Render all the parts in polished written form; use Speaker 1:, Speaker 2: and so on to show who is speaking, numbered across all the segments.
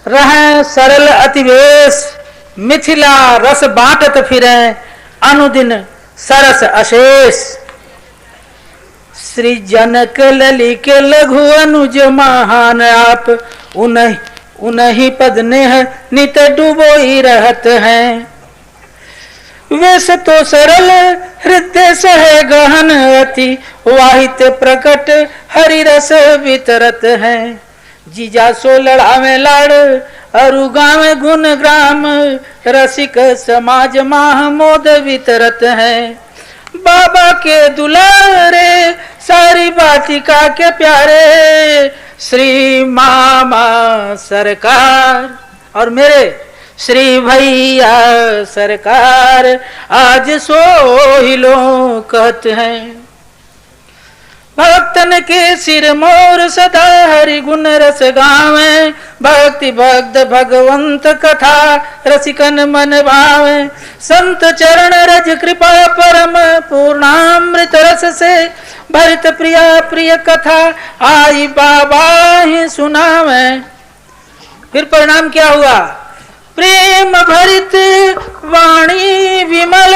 Speaker 1: रहें सरल अतिवेश, मिथिला रस बांटत फिरें अनुदिन सरस अशेष। श्री जनक ललित लघु अनुज महान आप, उन्हीं पद नेह नित डूबोई रहत हैं। वेश तो सरल हृदय सह गहन अति, वाहित प्रकट हरि रस वितरत हैं। जीजा सो लड़ावे लाड़ अरु गावे गुण ग्राम, रसिक समाज माह मोद वितरत हैं। बाबा के दुलारे सारी बाटिका के प्यारे, श्री मामा सरकार और मेरे श्री भैया सरकार, आज सो ही लोग कहते हैं। भक्तन के सिर मोर सदा हरि गुण रस गावे, भक्ति भक्त भगवंत कथा रसिकन मन भावे। संत चरण रज कृपा परम पूर्णामृत रस से, भरित प्रिया प्रिय कथा आई बाबा ही सुनावे। फिर परिणाम क्या हुआ? प्रेम भरित वाणी विमल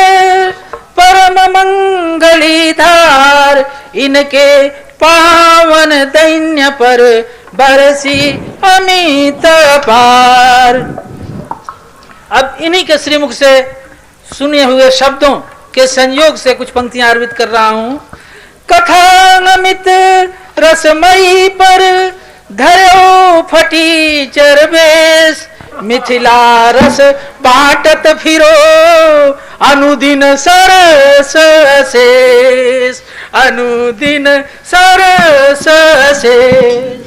Speaker 1: परम मंगली धार, इनके पावन दैन्य पर बरसी अमित पार। अब इन्हीं के श्रीमुख से सुने हुए शब्दों के संयोग से कुछ पंक्तियां अर्पित कर रहा हूं। कथा अमित रसमयी पर धरो फटी चरबेश, मिथिला रस बाटत फिरो अनुदिन सरस अशेष, अनुदिन सरस अशेष।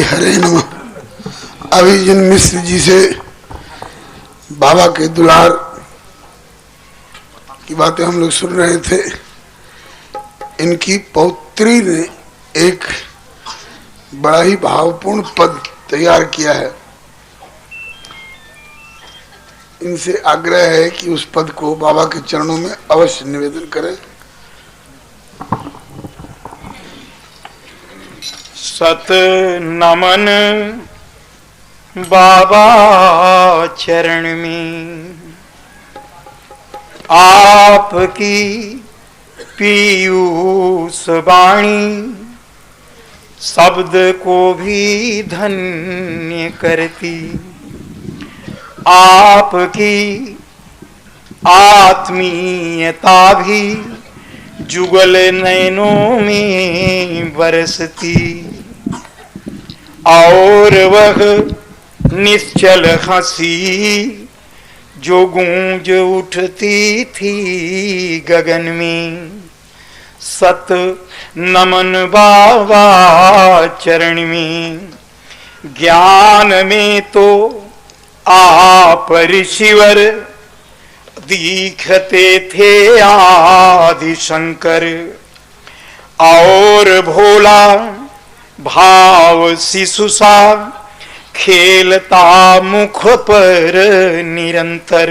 Speaker 2: हरे नमः। अभी जिन मिश्र जी से बाबा के दुलार की बातें हम लोग सुन रहे थे, इनकी पौत्री ने एक बड़ा ही भावपूर्ण पद तैयार किया है। इनसे आग्रह है कि उस पद को बाबा के चरणों में अवश्य निवेदन करें।
Speaker 3: सत नमन बाबा चरण में, आपकी पीयूष वाणी शब्द को भी धन्य करती। आपकी आत्मीयता भी जुगल नयनों में बरसती, और वह निश्चल हंसी जो गूंज उठती थी गगन में। सत नमन बाबा चरण में, ज्ञान में तो आप ऋषिवर दिखते थे आदि शंकर, और भोला भाव शिशु सा खेलता मुख पर निरंतर।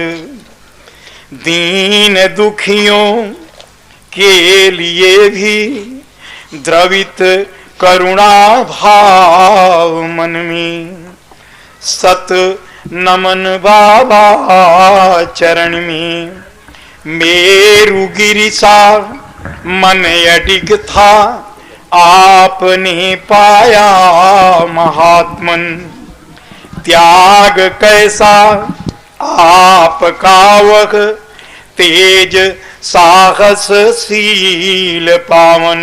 Speaker 3: दीन दुखियों के लिए भी द्रवित करुणा भाव मन में। सत नमन बाबा चरण में, मेरु गिरि सा मन अडिग था, आपने पाया महात्मन। त्याग कैसा आपका वह तेज साहस शील पावन।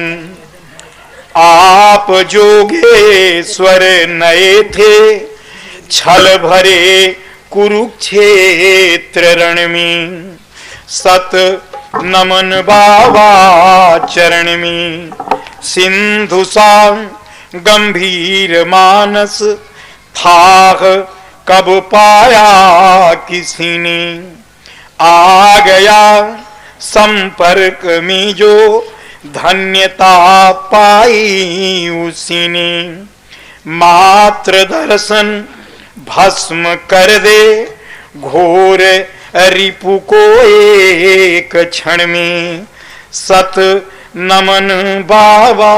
Speaker 3: आप जोगेश्वर नए थे, छल भरे कुरुक्षेत्र रण में। सत नमन बाबा चरण में, सिंधु सा गंभीर मानस था कब पाया किसी ने। आ गया संपर्क में जो धन्यता पाई उसी ने। मात्र दर्शन भस्म कर दे घोर रिपु को एक क्षण में। सत नमन बाबा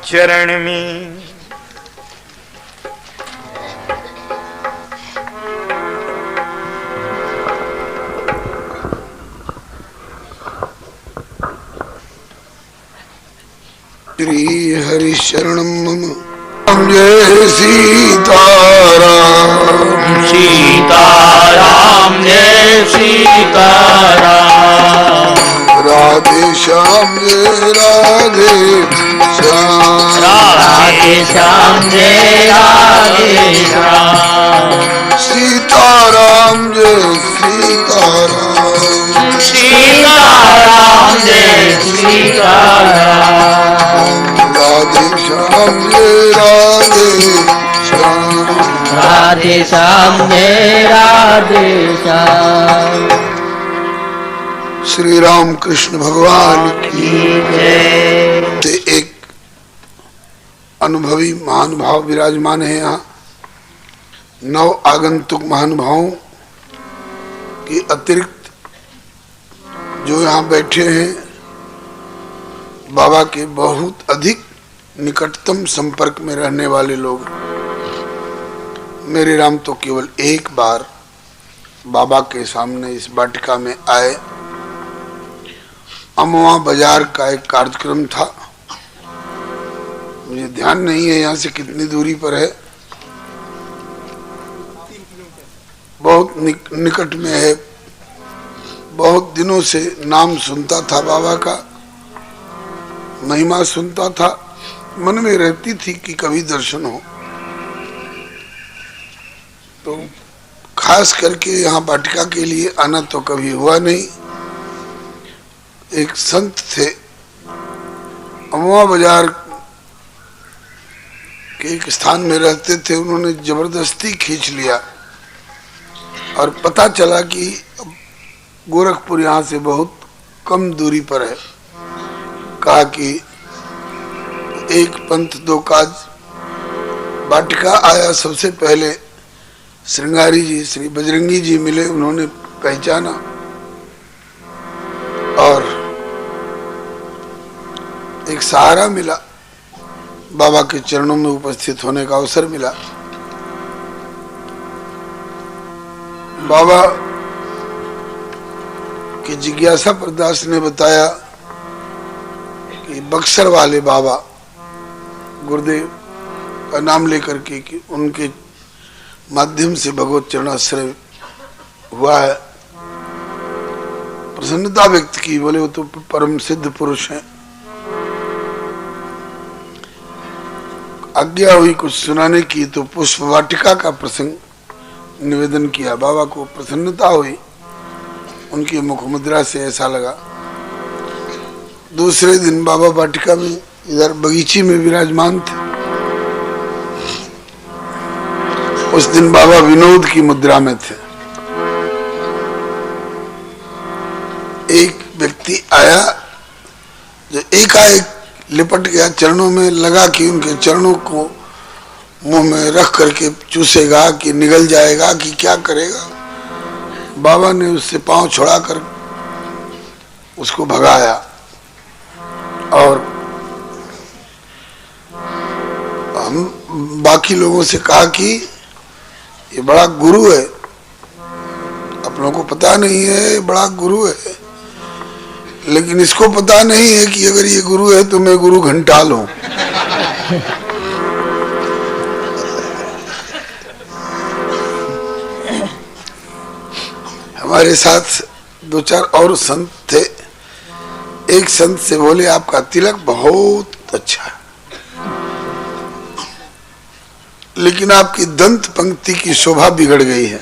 Speaker 3: चरण में।
Speaker 2: श्री हरि शरणम मम जय सीताराम।
Speaker 1: सीताराम जय सीताराम।
Speaker 2: राधे श्याम जय राधे श्याम।
Speaker 1: राधे श्याम जय राधे श्याम।
Speaker 2: सीताराम जय सीताराम।
Speaker 1: सीताराम जय सीताराम।
Speaker 2: राधे श्याम जय राधे श्याम।
Speaker 1: राधे श्याम जय राधे श्याम।
Speaker 2: श्री राम कृष्ण भगवान की
Speaker 1: जय।
Speaker 2: से एक अनुभवी महानुभाव विराजमान है यहाँ। 9 आगंतुक महानुभावों के अतिरिक्त जो यहाँ बैठे हैं, बाबा के बहुत अधिक निकटतम संपर्क में रहने वाले लोग। मेरे राम तो केवल एक बार बाबा के सामने इस वाटिका में आए। अमवा बाजार का एक कार्यक्रम था, मुझे ध्यान नहीं है यहाँ से कितनी दूरी पर है, बहुत निकट में है। बहुत दिनों से नाम सुनता था बाबा का, महिमा सुनता था, मन में रहती थी कि कभी दर्शन हो। तो खास करके यहाँ वाटिका के लिए आना तो कभी हुआ नहीं। एक संत थे, अमवा बाजार के एक स्थान में रहते थे, उन्होंने जबरदस्ती खींच लिया और पता चला कि गोरखपुर यहाँ से बहुत कम दूरी पर है। कहा कि एक पंथ दो काज। वाटिका आया, सबसे पहले श्रृंगारी जी श्री बजरंगी जी मिले, उन्होंने पहचाना और एक सहारा मिला, बाबा के चरणों में उपस्थित होने का अवसर मिला। बाबा की जिज्ञासा प्रदास ने बताया कि बक्सर वाले बाबा गुरुदेव का नाम लेकर के कि उनके माध्यम से भगवत चरणाश्रय हुआ है। प्रसन्नता व्यक्त की, बोले वो तो परम सिद्ध पुरुष हैं। आज्ञा हुई कुछ सुनाने की, तो पुष्प वाटिका का प्रसंग निवेदन किया। बाबा को प्रसन्नता हुई, उनकी मुख मुद्रा से ऐसा लगा। दूसरे दिन बाबा वाटिका में इधर बगीची में विराजमान थे। उस दिन बाबा विनोद की मुद्रा में थे। एक व्यक्ति आया जो एकाएक लिपट गया चरणों में, लगा कि उनके चरणों को मुंह में रख करके चूसेगा कि निगल जाएगा कि क्या करेगा। बाबा ने उससे पांव छुड़ाकर उसको भगाया और हम बाकी लोगों से कहा कि ये बड़ा गुरु है, आप लोगों को पता नहीं है, बड़ा गुरु है, लेकिन इसको पता नहीं है कि अगर ये गुरु है तो मैं गुरु घंटाल हूं। हमारे साथ 2-4 और संत थे। एक संत से बोले आपका तिलक बहुत अच्छा है, लेकिन आपकी दंत पंक्ति की शोभा बिगड़ गई है,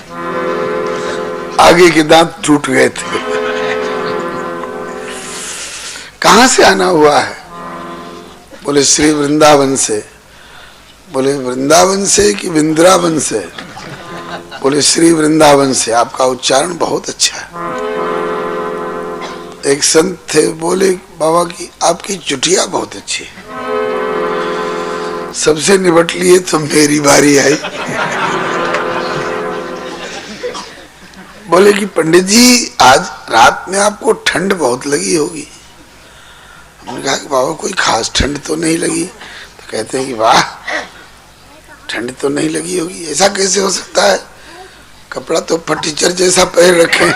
Speaker 2: आगे के दांत टूट गए थे। कहां से आना हुआ है? बोले श्री वृंदावन से। बोले वृंदावन से कि वृंदावन से? बोले श्री वृंदावन से। आपका उच्चारण बहुत अच्छा है। एक संत थे, बोले बाबा की आपकी चुटिया बहुत अच्छी है। सबसे निपट लिए तो मेरी बारी आई। बोले कि पंडित जी आज रात में आपको ठंड बहुत लगी होगी। हमने कहा कि बाबा कोई खास ठंड तो नहीं लगी? तो कहते हैं कि वाह, ठंड तो नहीं लगी होगी, ऐसा कैसे हो सकता है? कपड़ा तो फटीचर जैसा पहन रखे,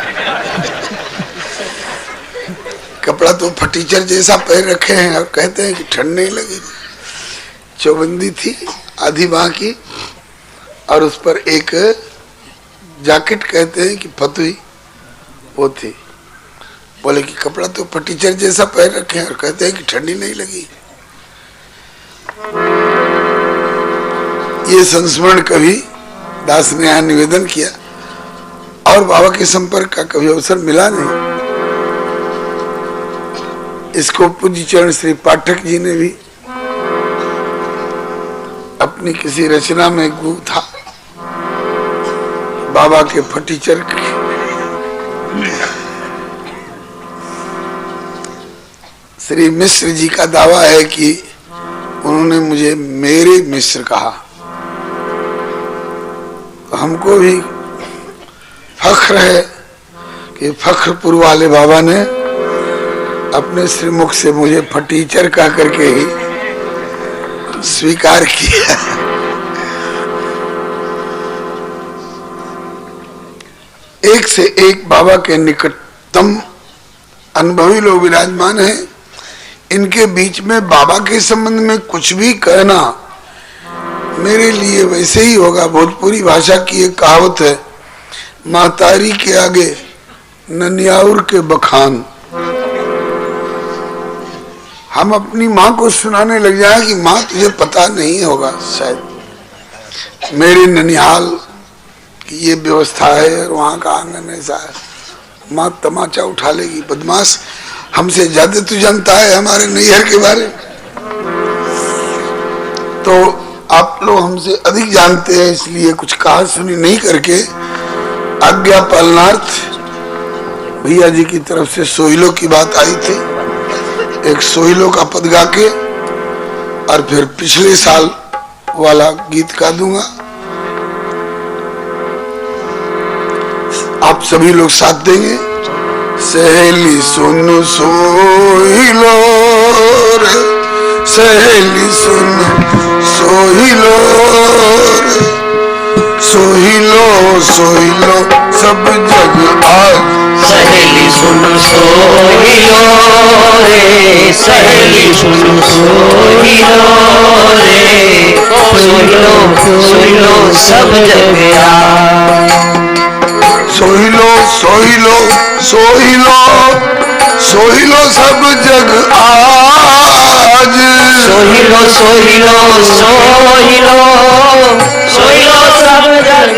Speaker 2: कपड़ा तो फटीचर जैसा पहन रखे हैं और कहते हैं कि ठंड नहीं लगी। चौबंदी थी आधी बाह की और उस पर एक जैकेट कहते हैं कि फतुई वो थी। बोले कि कपड़ा तो फटीचर जैसा पहन रखे हैं और कहते हैं कि ठंडी नहीं लगी। ये संस्मरण कभी दास ने यहाँ निवेदन किया और बाबा के संपर्क का कभी अवसर मिला नहीं। इसको पूज्य चरण श्री पाठक जी ने भी अपनी किसी रचना में गू था बाबा के फटीचर के। श्री मिश्र जी का दावा है कि उन्होंने मुझे मेरे मिश्र कहा। तो हमको भी फख्र है कि फख्रपुर वाले बाबा ने अपने श्रीमुख से मुझे फटीचर कह करके ही स्वीकार किया। एक से एक बाबा के निकटतम अनुभवी लोग विराजमान हैं। इनके बीच में बाबा के संबंध में कुछ भी कहना मेरे लिए वैसे ही होगा। भोजपुरी भाषा की एक कहावत है, महतारी के आगे ननियाउर के बखान। हम अपनी माँ को सुनाने लग जाए कि माँ तुझे पता नहीं होगा शायद मेरे ननिहाल की ये व्यवस्था है और वहाँ का आंगन ऐसा है, माँ तमाचा उठा लेगी। बदमाश, हमसे ज्यादा तू जानता है हमारे नैहर के बारे में। तो आप लोग हमसे अधिक जानते हैं, इसलिए कुछ कहा सुनी नहीं करके आज्ञा पालनार्थ भैया जी की तरफ से सोहिलो की बात आई थी। एक सोहिलो का पद गा के और फिर पिछले साल वाला गीत गा दूंगा। आप सभी लोग साथ देंगे। सहेली सुन सोहिलो रे, सहेली सुन सोहिलो रे, सोहिलो सोहिलो सब जग आज।
Speaker 1: सहेली सुन सोहिलो रे, सहेली सुन सोहिलो रे, सोहिलो सोहिलो सब जग आज।
Speaker 2: सोहिलो सोहिलो सोहिलो सोहिलो सब जग आज।
Speaker 1: सोहिलो सोहिलो सोहिलो सोहिलो सब जग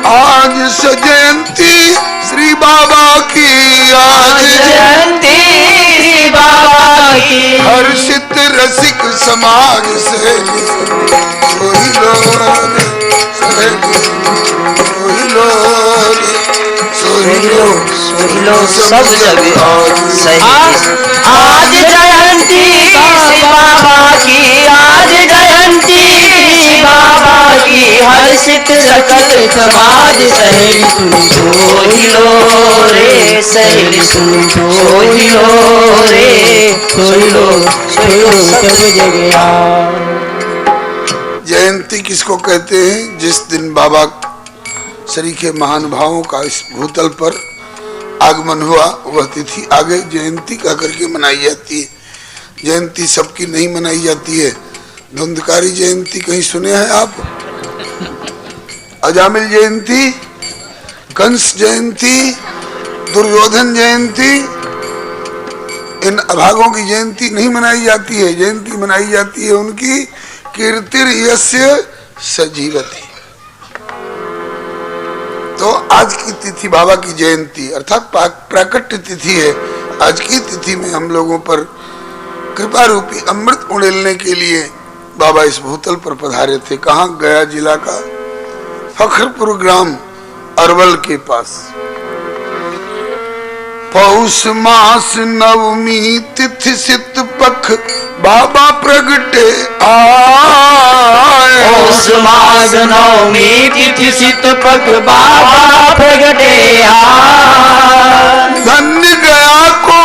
Speaker 2: आज जयंती श्री बाबा की, आज
Speaker 1: जयंती श्री बाबा की।
Speaker 2: हर्षित रसिक समाज से सोहिलो रे, सोहिलो रे, सोहिलो
Speaker 1: सोहिलो सब जग आज जयंती श्री बाबा की, आज जयंती श्री बाबा की। हर्षित सकल समाज सहेली सुन सोहिलो रे, सहेली सुन सोहिलो रे, सोहिलो सोहिलो सब जग आज।
Speaker 2: जयंती किसको कहते हैं? जिस दिन बाबा सरीखे महानुभावों का इस भूतल पर आगमन हुआ वह तिथि आगे जयंती का करके मनाई जाती है। जयंती सबकी नहीं मनाई जाती है। धुंधकारी जयंती कहीं सुने हैं आप? अजामिल जयंती, कंस जयंती, दुर्योधन जयंती, इन अभागों की जयंती नहीं मनाई जाती है। जयंती मनाई जाती है उनकी कीर्तिर यस्य सजीवती। तो आज की तिथि बाबा की जयंती अर्थात प्राकट्य तिथि है। आज की तिथि में हम लोगों पर कृपा रूपी अमृत उड़ेलने के लिए बाबा इस भूतल पर पधारे थे। कहाँ? गया जिला का फखरपुर ग्राम अरवल के पास। पौष मास नवमी तिथि सित पख बाबा प्रगटे आए।
Speaker 1: पौष मास नवमी तिथि सित पख बाबा प्रगटे आए।
Speaker 2: धन्य गया को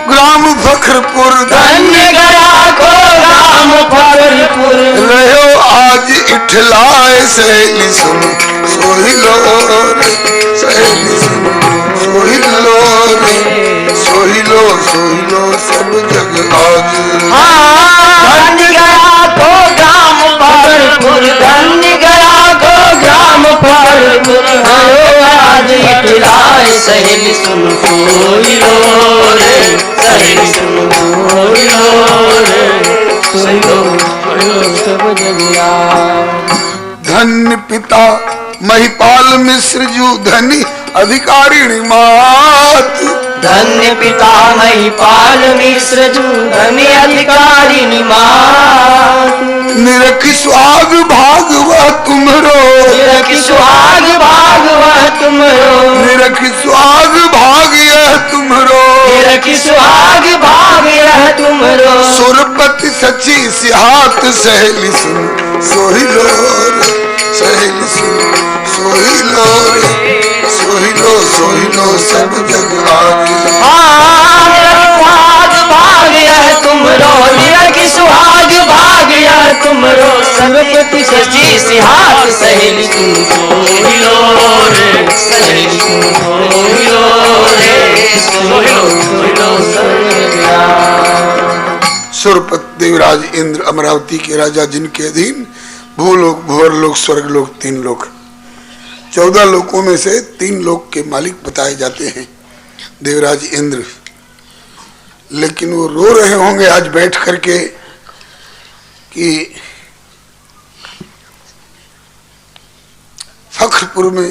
Speaker 2: ग्राम फखरपुर
Speaker 1: धन्य गया को राम फखरपुर
Speaker 2: रहो आज इठलाए सहेली सुन सोहिलो रे सहेली सुन सोहिलो रे सोहिलो सोहिलो सब जग आज
Speaker 1: धन्य गया को ग्राम फखरपुर धन्य गया को ग्राम फखरपुर रहो आज इठलाए सहेली सुन सोहिलो रे सहेली सुन सोहिलो रे सोहिलो सब जगिया।
Speaker 2: धन्य पिता महिपाल मिश्र जू धनी अधिकारिणी मात
Speaker 1: धन्य पिता महिपाल मिश्र जू धन्य अधिकारिणी मात
Speaker 2: निरख सुहाग भागवा तुमरो
Speaker 1: निरख सुहाग भागवा तुमरो
Speaker 2: निरख सुहाग भाग यह तुमरो
Speaker 1: निरख सुहाग भाग यह तुमरो
Speaker 2: सुरपति सची सिहात सहेली सुन सोहिलो रे सहेली सुन सोहिलो रे सोहिलो सोहिलो सब जग आगे
Speaker 1: सुहाग भाग यह तुमरो निरख सुहाग भाग यह तुमरो सर्वपति सची सिहात सहेली तुम सोहिलो रे सहेली तुम सोहिलो रे सोहिलो सोहिलो सर्वज्ञा।
Speaker 2: सुरपत देवराज इंद्र अमरावती के राजा जिनके अधीन भूलोक भूवर्लोक स्वर्गलोक 3 लोक 14 लोकों में से 3 लोक के मालिक बताए जाते हैं देवराज इंद्र। लेकिन वो रो रहे होंगे आज बैठ करके कि फखरपुर में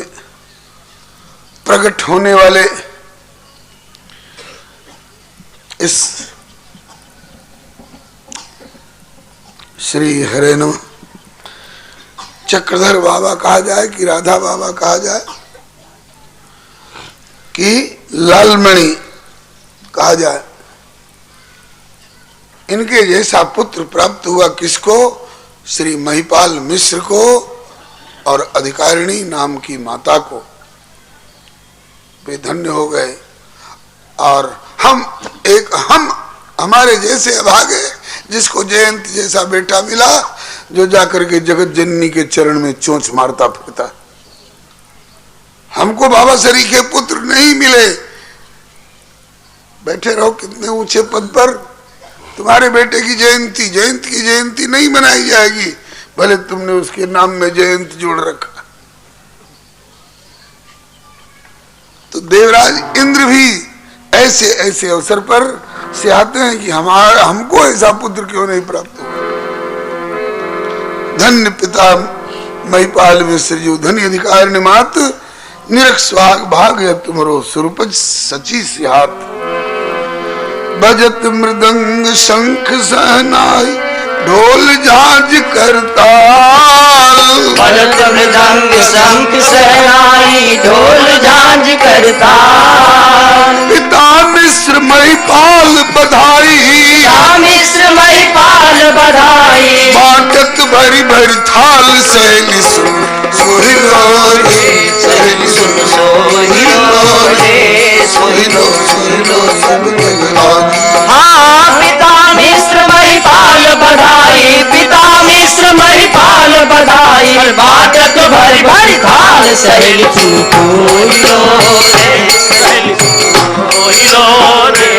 Speaker 2: प्रकट होने वाले इस श्री हरे नमः चक्रधर बाबा कहा जाए कि राधा बाबा कहा जाए कि लालमणि कहा जाए, इनके जैसा पुत्र प्राप्त हुआ किसको? श्री महिपाल मिश्र को और अधिकारिणी नाम की माता को। वे धन्य हो गए। और हम हमारे जैसे अभागे जिसको जयंत जैसा बेटा मिला जो जाकर के जगत जननी के चरण में चोंच मारता फिरता। हमको बाबा सरी के पुत्र नहीं मिले। बैठे रहो कितने ऊंचे पद पर, तुम्हारे बेटे की जयंती की जयंती नहीं मनाई जाएगी भले तुमने उसके नाम में जयंत जोड़ रखा। तो देवराज इंद्र भी ऐसे ऐसे अवसर पर से आते हैं कि हमको ऐसा पुत्र क्यों नहीं प्राप्त हुआ। धन्य पिता महिपाल मिश्र जी धन्य अधिकारिणी मात निरख सुहाग भाग है तुमरो सुरपज सची सिहात। बजत मृदंग शंख सहनाई ढोल झांझ करताल।
Speaker 1: बजत मृदंग शंख सहनाई ढोल झांझ करताल।
Speaker 2: पिता मिश्र महिपाल बधाई
Speaker 1: मिश्र महिपाल बधाई।
Speaker 2: बाटत भरी भरी थाल सहेली सुन सोहिलो रे सहेली सुन सोहिलो रे सोहिलो सोहिलो सब जग आगे।
Speaker 1: हाँ पिता मिश्र महिपाल बधाई पिता मिश्र महिपाल बधाई। बाटत भरी भरी थाल सहेली सुन सोहिलो रे सहेली सुन सोहिलो रे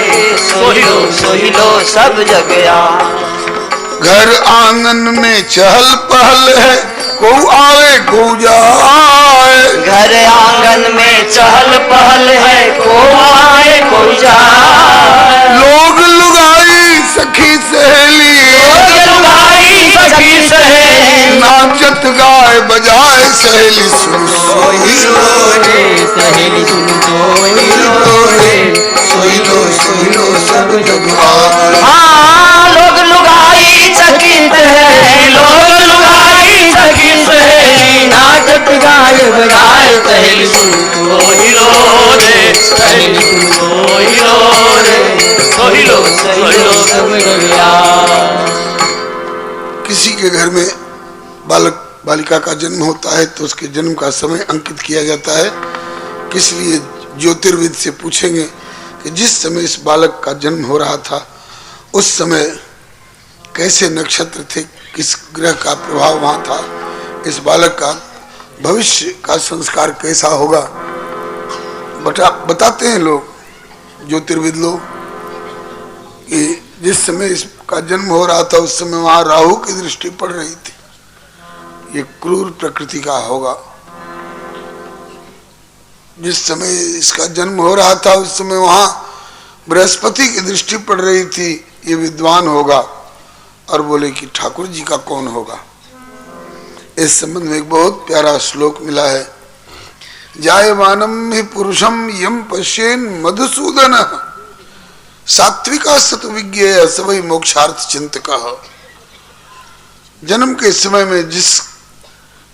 Speaker 1: सोहिलो सोहिलो सब जगया।
Speaker 2: घर आंगन में चहल पहल है को आवे को जाए।
Speaker 1: घर आंगन में चहल पहल है को आए को जाए।
Speaker 2: लोग लुगाई सखी सहेली
Speaker 1: लुगाई सखी सहेली।
Speaker 2: नाचत गाय बजाए सहेली सुन सोहिलो रे
Speaker 1: सहेली सुन सोहिलो रे
Speaker 2: सोहिलो सोहिलो सब जग आगे।
Speaker 1: हाँ लोग लुगाई चकित है लोग लुगाई चकित है। नाचत गाय बजाए सहेली सुन सोहिलो रे सहेली सुन सोहिलो रे सोहिलो सोहिलो सब जगया।
Speaker 2: किसी के घर में बालक बालिका का जन्म होता है तो उसके जन्म का समय अंकित किया जाता है। किस लिए ज्योतिर्विद से पूछेंगे कि जिस समय इस बालक का जन्म हो रहा था उस समय कैसे नक्षत्र थे, किस ग्रह का प्रभाव वहां था, इस बालक का भविष्य का संस्कार कैसा होगा बताते हैं लोग, ज्योतिर्विद लोग, कि जिस समय इसका जन्म हो रहा था उस समय वहां राहु की दृष्टि पड़ रही थी। ये क्रूर प्रकृति का होगा। जिस समय इसका जन्म हो रहा था उस समय वहां बृहस्पति की दृष्टि पड़ रही थी, ये विद्वान होगा। और बोले कि ठाकुर जी का कौन होगा। इस संबंध में एक बहुत प्यारा श्लोक मिला है, जायमानम हि पुरुषम यम पश्येन मधुसूदन सात्विका सत्विज्ञेय सवै मोक्षार्थ चिंतका। जन्म के समय में जिस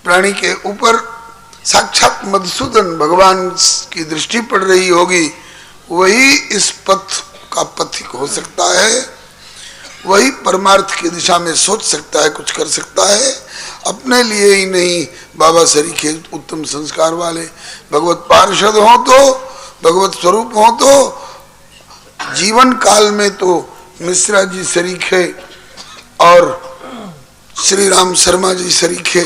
Speaker 2: प्राणी के ऊपर साक्षात मधुसूदन भगवान की दृष्टि पड़ रही होगी, वही इस पथ का पथिक हो सकता है, वही परमार्थ की दिशा में सोच सकता है, कुछ कर सकता है। अपने लिए ही नहीं, बाबा सरीखे उत्तम संस्कार वाले भगवत पार्षद हो तो, भगवत स्वरूप हो तो, जीवन काल में तो मिश्रा जी सरीखे और श्री राम शर्मा जी सरीखे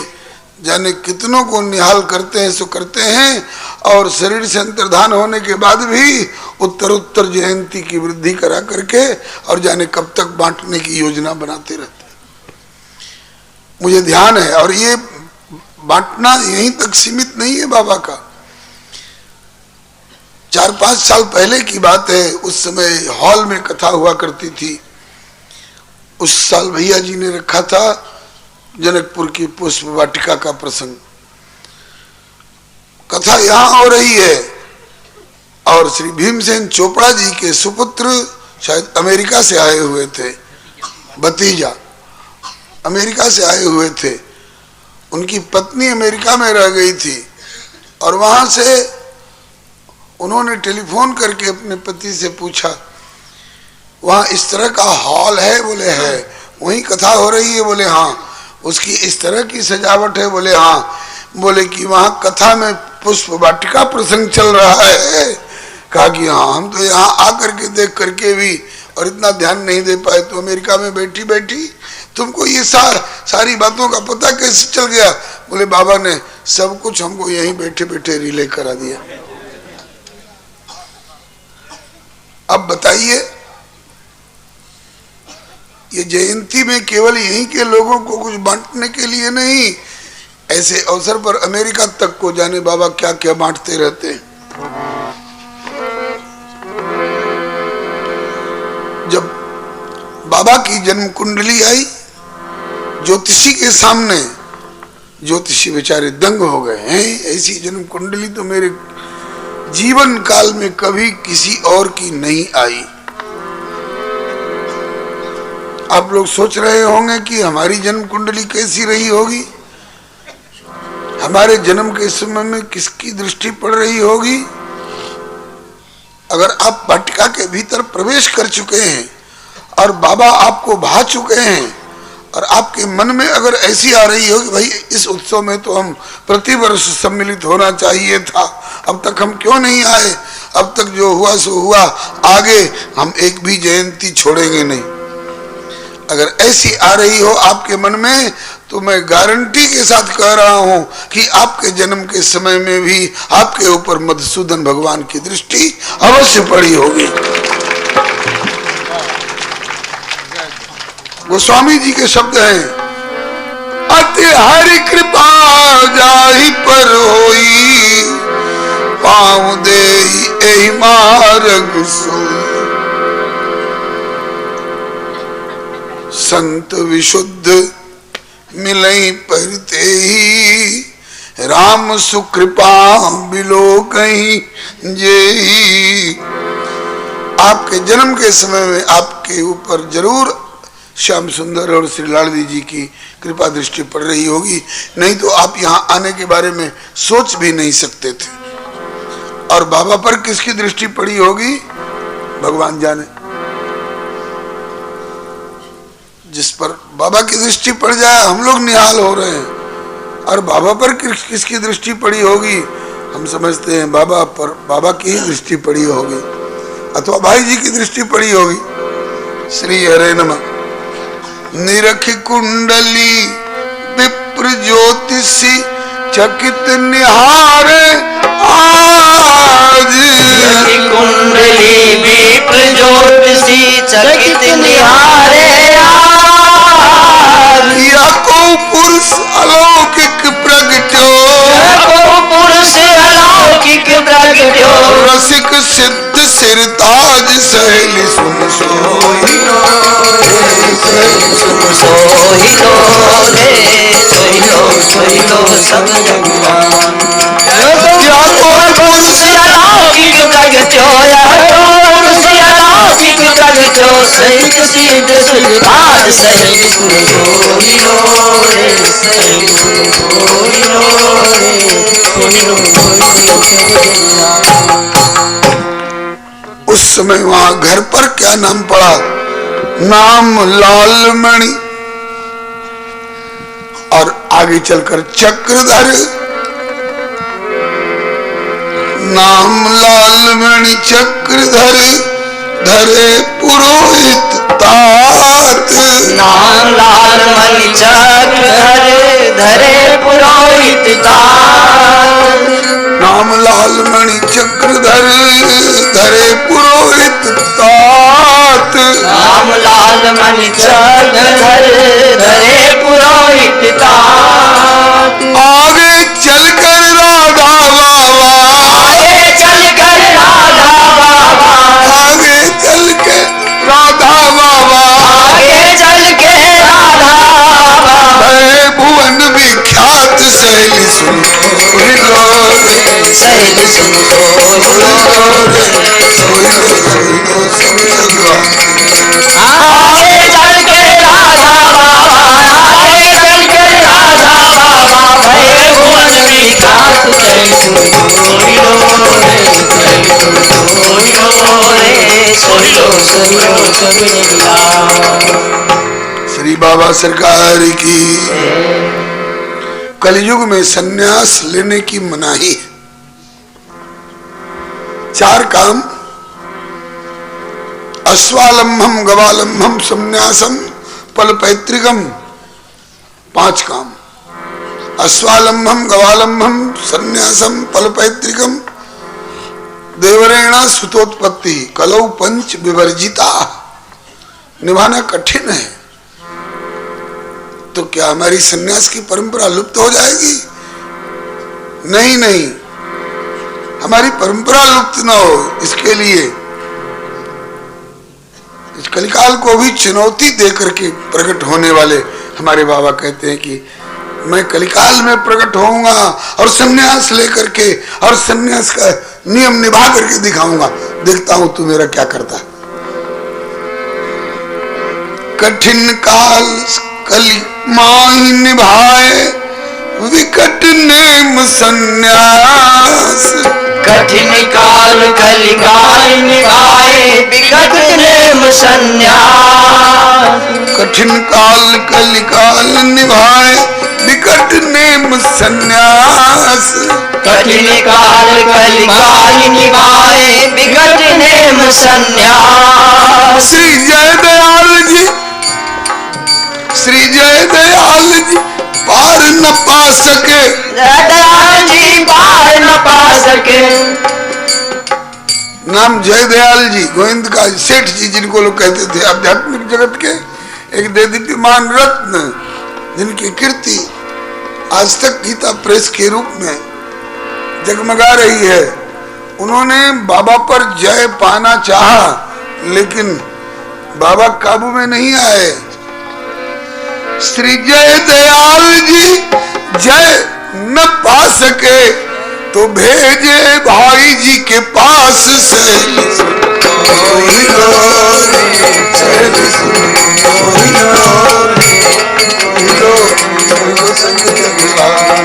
Speaker 2: जाने कितनों को निहाल करते हैं, सो करते हैं। और शरीर से अंतर्धान होने के बाद भी उत्तर जयंती की वृद्धि करा करके और जाने कब तक बांटने की योजना बनाते रहते हैं। मुझे ध्यान है, और ये बांटना यहीं तक सीमित नहीं है बाबा का। 4-5 साल पहले की बात है, उस समय हॉल में कथा हुआ करती थी। उस साल भैया जी ने रखा था जनकपुर की पुष्प वाटिका का प्रसंग। कथा यहां हो रही है और श्री भीमसेन चोपड़ा जी के सुपुत्र शायद अमेरिका से आए हुए थे, भतीजा अमेरिका से आए हुए थे। उनकी पत्नी अमेरिका में रह गई थी और वहां से उन्होंने टेलीफोन करके अपने पति से पूछा, वहां इस तरह का हॉल है? बोले है। वहीं कथा हो रही है? बोले हाँ। उसकी इस तरह की सजावट है? बोले हाँ। बोले कि वहां कथा में पुष्प वाटिका प्रसंग चल रहा है? कहा कि हाँ। हम तो यहाँ आकर के देख करके भी और इतना ध्यान नहीं दे पाए, तो अमेरिका में बैठी बैठी तुमको ये सारी बातों का पता कैसे चल गया? बोले बाबा ने सब कुछ हमको यहीं बैठे बैठे रिले करा दिया। अब बताइए, ये जयंती में केवल यहीं के लोगों को कुछ बांटने के लिए नहीं, ऐसे अवसर पर अमेरिका तक को जाने बाबा क्या क्या बांटते रहते हैं। जब बाबा की जन्म कुंडली आई ज्योतिषी के सामने, ज्योतिषी बेचारे दंग हो गए हैं। ऐसी जन्म कुंडली तो मेरे जीवन काल में कभी किसी और की नहीं आई। आप लोग सोच रहे होंगे कि हमारी जन्म कुंडली कैसी रही होगी, हमारे जन्म के समय में किसकी दृष्टि पड़ रही होगी। अगर आप वाटिका के भीतर प्रवेश कर चुके हैं और बाबा आपको भा चुके हैं और आपके मन में अगर ऐसी आ रही हो कि भाई इस उत्सव में तो हम प्रतिवर्ष सम्मिलित होना चाहिए था, अब तक हम क्यों नहीं आए, अब तक जो हुआ सो हुआ, आगे हम एक भी जयंती छोड़ेंगे नहीं, अगर ऐसी आ रही हो आपके मन में, तो मैं गारंटी के साथ कह रहा हूं कि आपके जन्म के समय में भी आपके ऊपर मधुसूदन भगवान की दृष्टि अवश्य पड़ी होगी। गोस्वामी जी के शब्द हैं, अति हरि कृपा जाहि पर होई, पाँव देई एहि मार्ग सोई। संत विशुद्ध मिलई परिते ही, राम सुकृपा बिलो कहीं जेही। आपके जन्म के समय में आपके ऊपर जरूर श्याम सुंदर और श्री लाडली जी की कृपा दृष्टि पड़ रही होगी, नहीं तो आप यहाँ आने के बारे में सोच भी नहीं सकते थे। और बाबा पर किसकी दृष्टि पड़ी होगी भगवान जाने। जिस पर बाबा की दृष्टि पड़ जाए हम लोग निहाल हो रहे हैं, और बाबा पर किसकी दृष्टि पड़ी होगी हम समझते हैं बाबा पर, बाबा की ही दृष्टि पड़ी होगी अथवा भाई जी की दृष्टि पड़ी होगी। श्री हरे नमः। निरखि कुंडली विप्र ज्योतिषी चकित निहारे आज।
Speaker 1: कुंडली विप्र ज्योतिषी चकित निहारे आज।
Speaker 2: या को पुरुष अलौकिक प्रगट्यो,
Speaker 1: को पुरुष अलौकिक प्रगट्यो।
Speaker 2: रसिक सिद्ध सिरताज सहेली सुन सोई लो रे, सहेली सुन
Speaker 1: सोई लो रे, सोई लो सब जगवान।
Speaker 2: या को
Speaker 1: पुरुष अलौकिक प्रगट्यो, पुरुष अलौकिक प्रगट्यो। सहित सिद्ध सिरताज सहेली सुन सोई लो रे, सहेली सुन सोई लो रे, सोई लो सब जगवान।
Speaker 2: उस समय वहां घर पर क्या नाम पड़ा? नाम लालमणि, और आगे चलकर चक्रधर। नाम लालमणि चक्रधर, धरे पुरोहित तात।
Speaker 1: नाम लालमणि चक्रधर, धरे पुरोहित तात।
Speaker 2: नाम लालमणि चक्रधर, धरे पुरोहित तात।
Speaker 1: नाम लालमणि चक्रधर, धरे पुरोहित तात।
Speaker 2: आगे चलकर राधा बाबा,
Speaker 1: आगे चलकर राधा बाबा,
Speaker 2: आगे चल के राधा बाबा,
Speaker 1: आगे चल के राधा बाबा।
Speaker 2: भय भुवन विख्यात सहेली सुन लो रे,
Speaker 1: सहेली सुन सोई लो रे,
Speaker 2: सोई लो सब जगवान।
Speaker 1: आगे चल के राधा बाबा, आगे चल के राधा बाबा। भय भुवन विख्यात सहेली सुन सोई लो रे, सहेली सुन सोई लो रे, सोई लो सब जगवान।
Speaker 2: श्री बाबा सरकार की। कलयुग में सन्यास लेने की मनाही है। 4 काम: अश्वालंबम, गवालंबम, संन्यासम, फलपैतृकम। 5 काम: अश्वालंबम, गवालंबम, संन्यासम, फलपैतृकम। देवरेण सुतोत्पत्ति कलौ पंच विवर्जिता। निभाना कठिन है। तो क्या हमारी सन्यास की परंपरा लुप्त हो जाएगी? नहीं नहीं, हमारी परंपरा लुप्त ना हो, इसके लिए इस कलिकाल को भी चुनौती देकर के प्रकट होने वाले हमारे बाबा कहते हैं कि मैं कलिकाल में प्रकट होऊंगा और सन्यास लेकर के और सन्यास का नियम निभा करके दिखाऊंगा। देखता हूं तू मेरा क्या करता। कठिन काल कलि माही निभाए, विकट नेम सन्यास।
Speaker 1: कठिन काल कलिकाल निभाए, विकट नेम सन्यास।
Speaker 2: कठिन काल कलिकाल निभाए, विकट नेम सन्यास।
Speaker 1: कठिन काल कलिकाल निभाए, विकट नेम सन्यास।
Speaker 2: श्री जय दयाल जी, श्री जय दयाल जी पार न पा सके।
Speaker 1: दयाल जी पार न पा सके।
Speaker 2: नाम जय दयाल जी, गोविंद का सेठ जी जिनको लोग कहते थे, आध्यात्मिक जगत के एक देदीप्यमान रत्न, जिनकी कीर्ति आज तक गीता प्रेस के रूप में जगमगा रही है। उन्होंने बाबा पर जय पाना चाहा, लेकिन बाबा काबू में नहीं आए। श्री जय दयाल जी जय न पा सके तो भेजे भाई जी के पास। सहेली सोई लो रे, सहेली सोई लो रे, सोई लो संग जगवान।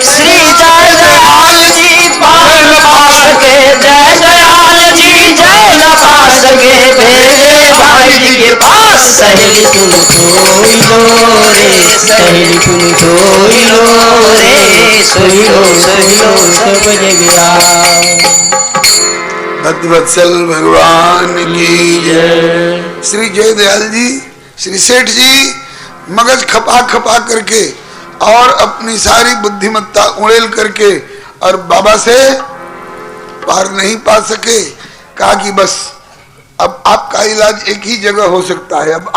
Speaker 1: श्री जय दयाल जी पार न पा सके, जय दयाल जी जय न पा सके। भेजे भाई जी के पास। सहेली तुम सोई लो रे, सहेली तुम सोई लो रे, सोई लो सब जगवान।
Speaker 2: भक्तवत्सल भगवान की जय। श्री जयदयाल जी, श्री सेठ जी मगज खपा खपा करके और अपनी सारी बुद्धिमत्ता उड़ेल करके और बाबा से पार नहीं पा सके। कहा कि बस अब आपका इलाज एक ही जगह हो सकता है, अब